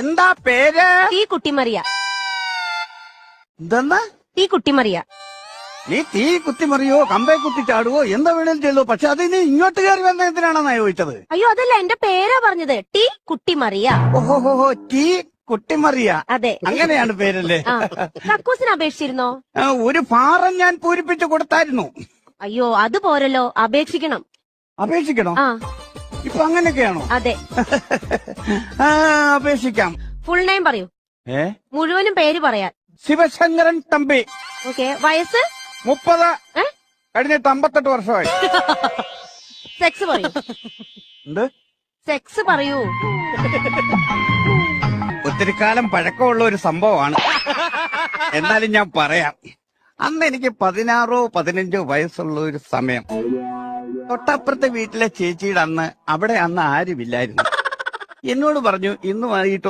എന്താ പേര്? തീ കുട്ടിമറിയ. എന്തെന്നാ? തീ കുട്ടിമറിയ. നീ തീ കുത്തിമറിയോ കമ്പേ കുത്തി ചാടുവോ എന്താ വേണേലും ചെയ്തോ, പക്ഷെ അത് നീ ഇങ്ങോട്ട് കയറി വന്ന എന്തിനാണെന്നാ ചോദിച്ചത്? അയ്യോ അതല്ല, എന്റെ പേരാ പറഞ്ഞത്. ടീ കുട്ടിമറിയ. ഓഹോ തീ കുട്ടിമറിയ. അതെ, അങ്ങനെയാണ് പേരല്ലേ? കക്കൂസിന് അപേക്ഷിച്ചിരുന്നോ? ഒരു ഫാറം ഞാൻ പൂരിപ്പിച്ചു കൊടുത്തായിരുന്നു. അയ്യോ അത് പോരല്ലോ, അപേക്ഷിക്കണം. അപേക്ഷിക്കണോ? ആ ഇപ്പൊ അങ്ങനെയൊക്കെയാണോ? അതെ. അപേക്ഷിക്കാം. ഫുൾ നെയിം പറയൂ. മുഴുവനും പേര് പറയാൻ. ശിവശങ്കരൻ തമ്പി. ഓക്കെ. വയസ്സ്? 30. കഴിഞ്ഞിട്ട് 58 വർഷമായി. സെക്സ് പറയൂ. എന്ത് സെക്സ് പറയൂ? ഒത്തിരി കാലം പഴക്കമുള്ള ഒരു സംഭവമാണ്, എന്നാലും ഞാൻ പറയാം. അന്ന് എനിക്ക് 16 15 വയസ്സുള്ള ഒരു സമയം. തൊട്ടപ്പുറത്തെ വീട്ടിലെ ചേച്ചിയുടെ അവിടെ അന്ന് ആരുമില്ലായിരുന്നു. എന്നോട് പറഞ്ഞു, ഇന്ന് വൈകിട്ട്